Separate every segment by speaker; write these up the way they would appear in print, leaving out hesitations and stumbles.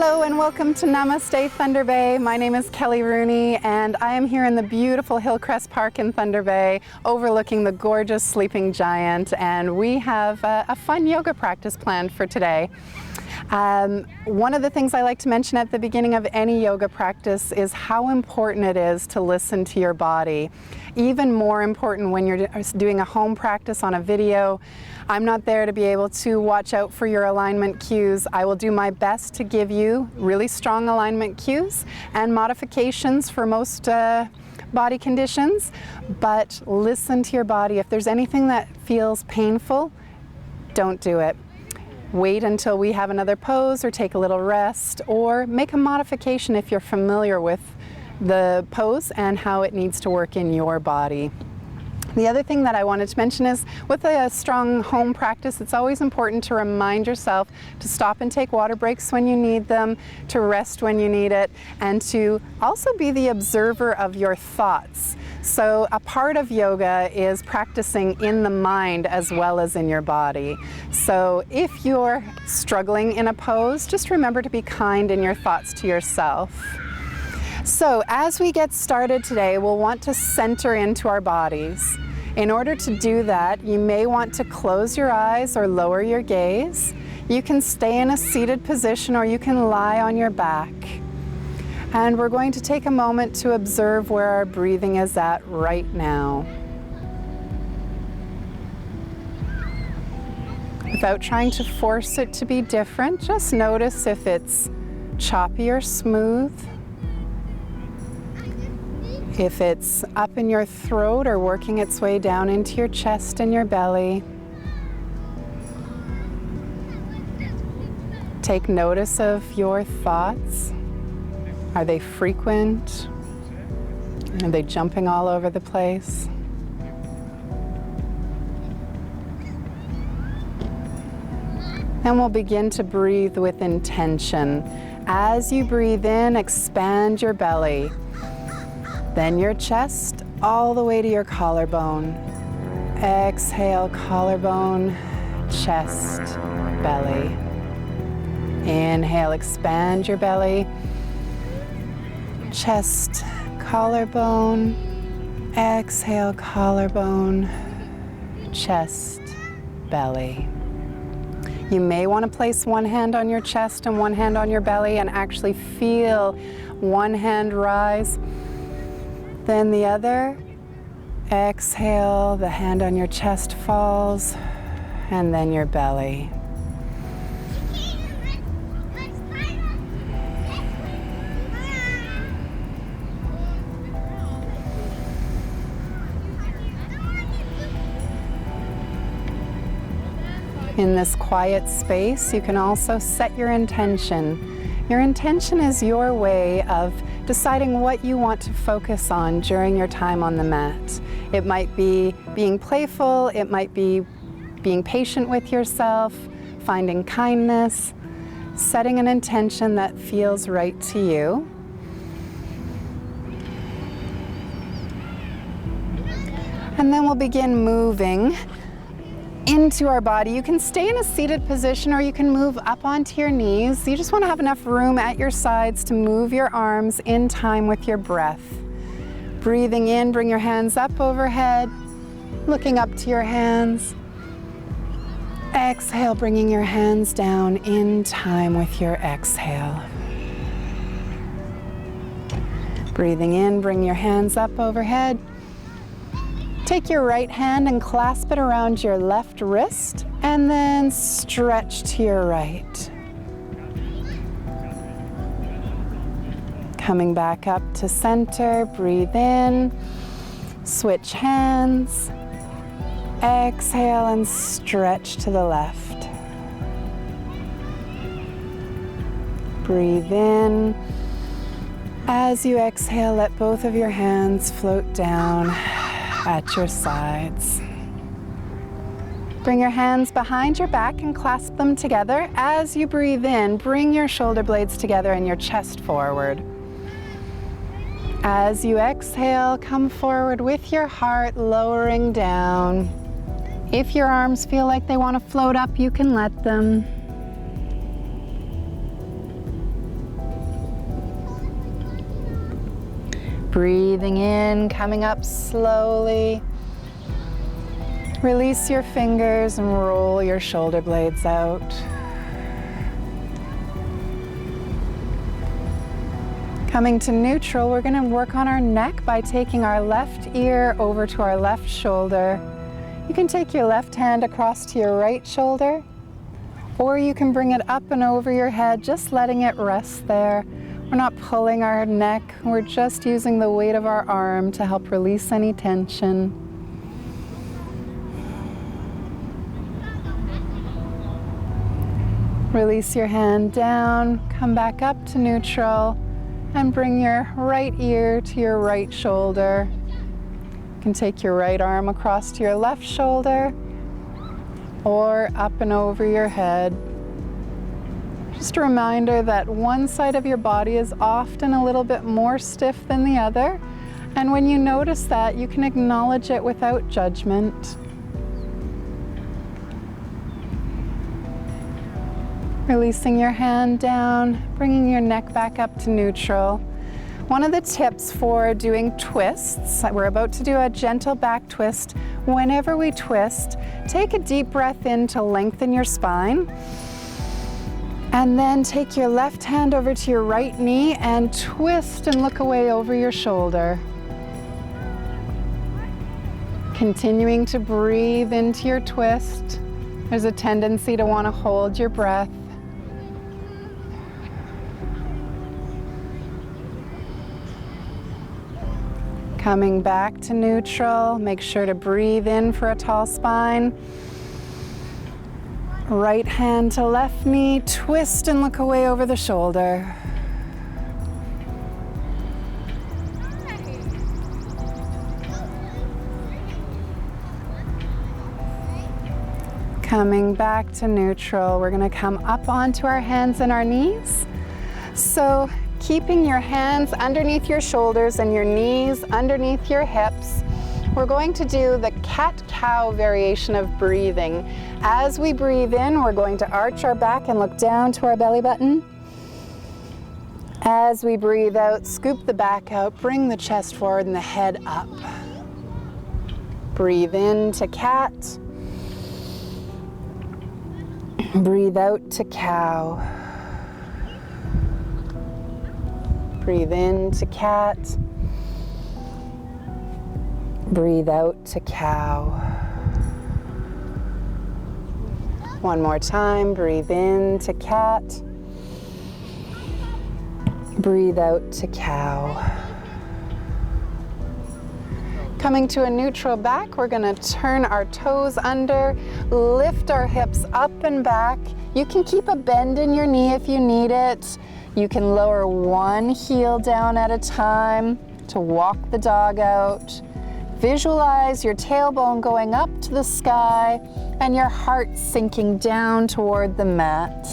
Speaker 1: Hello and welcome to Namaste Thunder Bay. My name is Kelly Rooney and I am here in the beautiful Hillcrest Park in Thunder Bay overlooking the gorgeous sleeping giant, and we have a fun yoga practice planned for today. One of the things I like to mention at the beginning of any yoga practice is how important it is to listen to your body. Even more important when you're doing a home practice on a video. I'm not there to be able to watch out for your alignment cues. I will do my best to give you really strong alignment cues and modifications for most body conditions, but listen to your body. If there's anything that feels painful, don't do it. Wait until we have another pose or take a little rest, or make a modification if you're familiar with the pose and how it needs to work in your body. The other thing that I wanted to mention is with a strong home practice, it's always important to remind yourself to stop and take water breaks when you need them, to rest when you need it, and to also be the observer of your thoughts. So a part of yoga is practicing in the mind as well as in your body. So if you're struggling in a pose, just remember to be kind in your thoughts to yourself. So as we get started today, we'll want to center into our bodies. In order to do that, you may want to close your eyes or lower your gaze. You can stay in a seated position or you can lie on your back. And we're going to take a moment to observe where our breathing is at right now. Without trying to force it to be different, just notice if it's choppy or smooth. If it's up in your throat or working its way down into your chest and your belly. Take notice of your thoughts. Are they frequent? Are they jumping all over the place? Then we'll begin to breathe with intention. As you breathe in, expand your belly. Then your chest all the way to your collarbone. Exhale, collarbone, chest, belly. Inhale, expand your belly. Chest, collarbone. Exhale, collarbone, chest, belly. You may want to place one hand on your chest and one hand on your belly and actually feel one hand rise. Then the other. Exhale, the hand on your chest falls, and then your belly. In this quiet space, you can also set your intention. Your intention is your way of deciding what you want to focus on during your time on the mat. It might be being playful, it might be being patient with yourself, finding kindness, setting an intention that feels right to you. And then we'll begin moving into our body. You can stay in a seated position or you can move up onto your knees. You just want to have enough room at your sides to move your arms in time with your breath. Breathing in, bring your hands up overhead, looking up to your hands. Exhale, bringing your hands down in time with your exhale. Breathing in, bring your hands up overhead. Take your right hand and clasp it around your left wrist and then stretch to your right. Coming back up to center, breathe in, switch hands, exhale and stretch to the left. Breathe in. As you exhale, let both of your hands float down at your sides. Bring your hands behind your back and clasp them together. As you breathe in, bring your shoulder blades together and your chest forward. As you exhale, come forward with your heart lowering down. If your arms feel like they want to float up, you can let them. Breathing in, coming up slowly. Release your fingers and roll your shoulder blades out. Coming to neutral, we're going to work on our neck by taking our left ear over to our left shoulder. You can take your left hand across to your right shoulder, or you can bring it up and over your head, just letting it rest there. We're not pulling our neck, we're just using the weight of our arm to help release any tension. Release your hand down, come back up to neutral, and bring your right ear to your right shoulder. You can take your right arm across to your left shoulder, or up and over your head. Just a reminder that one side of your body is often a little bit more stiff than the other, and when you notice that, you can acknowledge it without judgment. Releasing your hand down, bringing your neck back up to neutral. One of the tips for doing twists, we're about to do a gentle back twist. Whenever we twist, take a deep breath in to lengthen your spine. And then take your left hand over to your right knee and twist and look away over your shoulder. Continuing to breathe into your twist. There's a tendency to want to hold your breath. Coming back to neutral, make sure to breathe in for a tall spine. Right hand to left knee, twist and look away over the shoulder. Coming back to neutral, we're going to come up onto our hands and our knees. So keeping your hands underneath your shoulders and your knees underneath your hips, we're going to do the cat-cow variation of breathing. As we breathe in, we're going to arch our back and look down to our belly button. As we breathe out, scoop the back out, bring the chest forward and the head up. Breathe in to cat. Breathe out to cow. Breathe in to cat. Breathe out to cow. One more time, breathe in to cat. Breathe out to cow. Coming to a neutral back, we're going to turn our toes under, lift our hips up and back. You can keep a bend in your knee if you need it. You can lower one heel down at a time to walk the dog out. Visualize your tailbone going up to the sky and your heart sinking down toward the mat.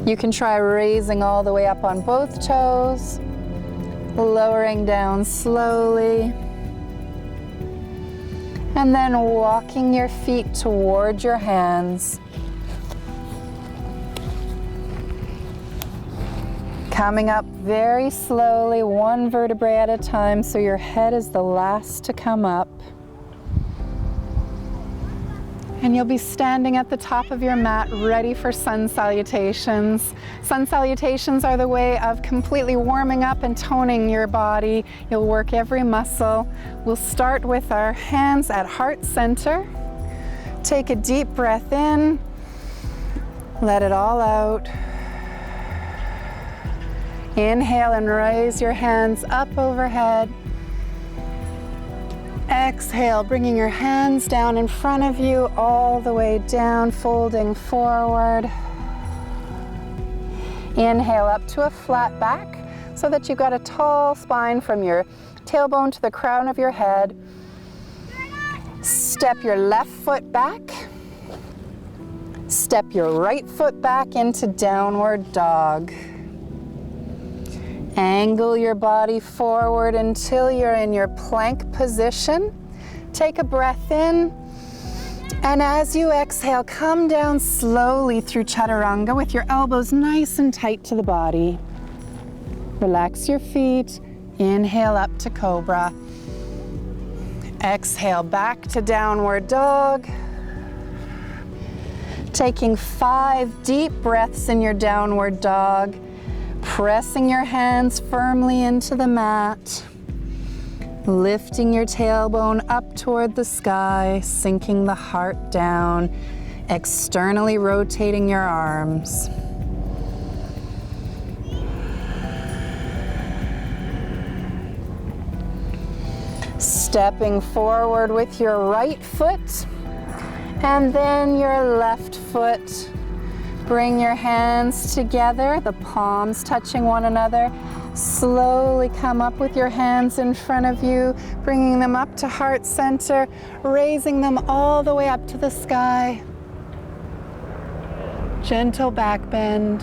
Speaker 1: You can try raising all the way up on both toes, lowering down slowly, and then walking your feet toward your hands. Coming up very slowly, one vertebrae at a time, so your head is the last to come up. And you'll be standing at the top of your mat, ready for sun salutations. Sun salutations are the way of completely warming up and toning your body. You'll work every muscle. We'll start with our hands at heart center. Take a deep breath in. Let it all out. Inhale and raise your hands up overhead. Exhale, bringing your hands down in front of you, all the way down, folding forward. Inhale up to a flat back so that you've got a tall spine from your tailbone to the crown of your head. Step your left foot back. Step your right foot back into downward dog. Angle your body forward until you're in your plank position. Take a breath in, and as you exhale, come down slowly through chaturanga with your elbows nice and tight to the body. Relax your feet, Inhale up to cobra. Exhale back to downward dog. Taking 5 deep breaths in your downward dog. Pressing your hands firmly into the mat. Lifting your tailbone up toward the sky, sinking the heart down, externally rotating your arms. Stepping forward with your right foot and then your left foot. Bring your hands together, the palms touching one another. Slowly come up with your hands in front of you, bringing them up to heart center, raising them all the way up to the sky. Gentle back bend,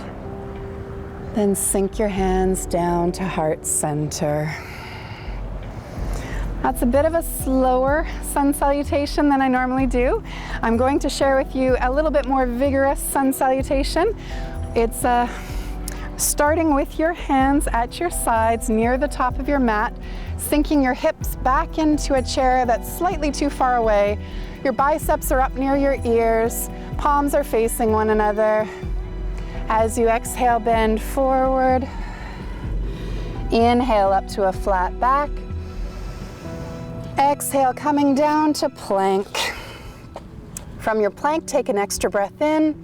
Speaker 1: then sink your hands down to heart center. That's a bit of a slower sun salutation than I normally do. I'm going to share with you a little bit more vigorous sun salutation. It's starting with your hands at your sides near the top of your mat, sinking your hips back into a chair that's slightly too far away. Your biceps are up near your ears, palms are facing one another. As you exhale, bend forward. Inhale up to a flat back. Exhale, coming down to plank. From your plank, take an extra breath in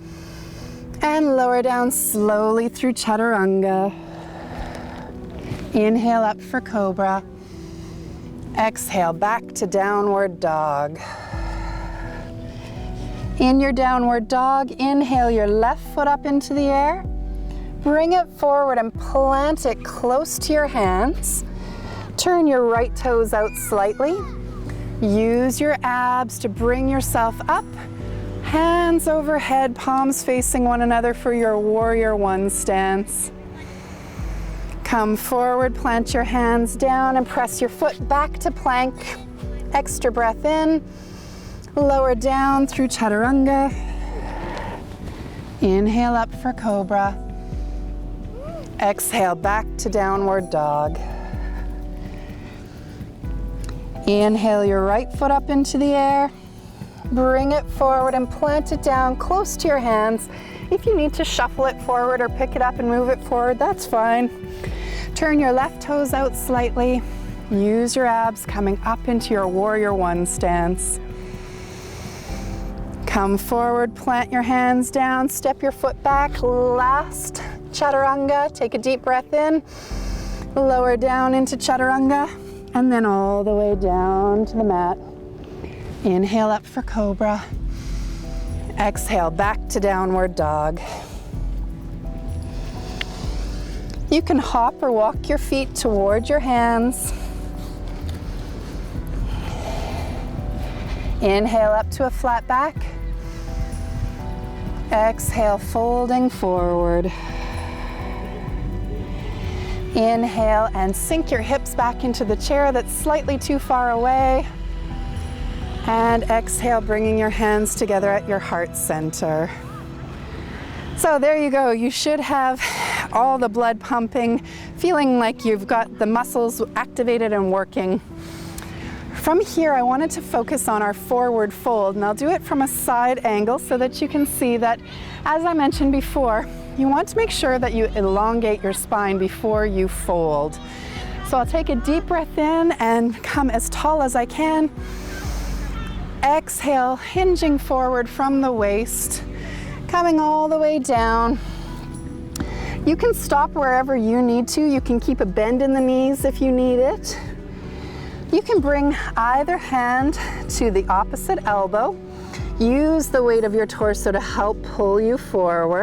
Speaker 1: and lower down slowly through chaturanga. Inhale up for cobra. Exhale back to downward dog. In your downward dog, inhale your left foot up into the air. Bring it forward and plant it close to your hands. Turn your right toes out slightly. Use your abs to bring yourself up. Hands overhead, palms facing one another for your warrior one stance. Come forward, plant your hands down and press your foot back to plank. Extra breath in, lower down through chaturanga. Inhale up for cobra. Exhale back to downward dog. Inhale your right foot up into the air. Bring it forward and plant it down close to your hands. If you need to shuffle it forward or pick it up and move it forward, that's fine. Turn your left toes out slightly. Use your abs coming up into your warrior one stance. Come forward, plant your hands down, step your foot back. Last chaturanga. Take a deep breath in, lower down into chaturanga, and then all the way down to the mat. Inhale up for cobra. Exhale back to downward dog. You can hop or walk your feet toward your hands. Inhale up to a flat back. Exhale, folding forward. Inhale and sink your hips back into the chair that's slightly too far away. And exhale, bringing your hands together at your heart center. So there you go. You should have all the blood pumping, feeling like you've got the muscles activated and working. From here, I wanted to focus on our forward fold, and I'll do it from a side angle so that you can see that, as I mentioned before, you want to make sure that you elongate your spine before you fold. So I'll take a deep breath in and come as tall as I can. Exhale, hinging forward from the waist, coming all the way down. You can stop wherever you need to. You can keep a bend in the knees if you need it. You can bring either hand to the opposite elbow. Use the weight of your torso to help pull you forward.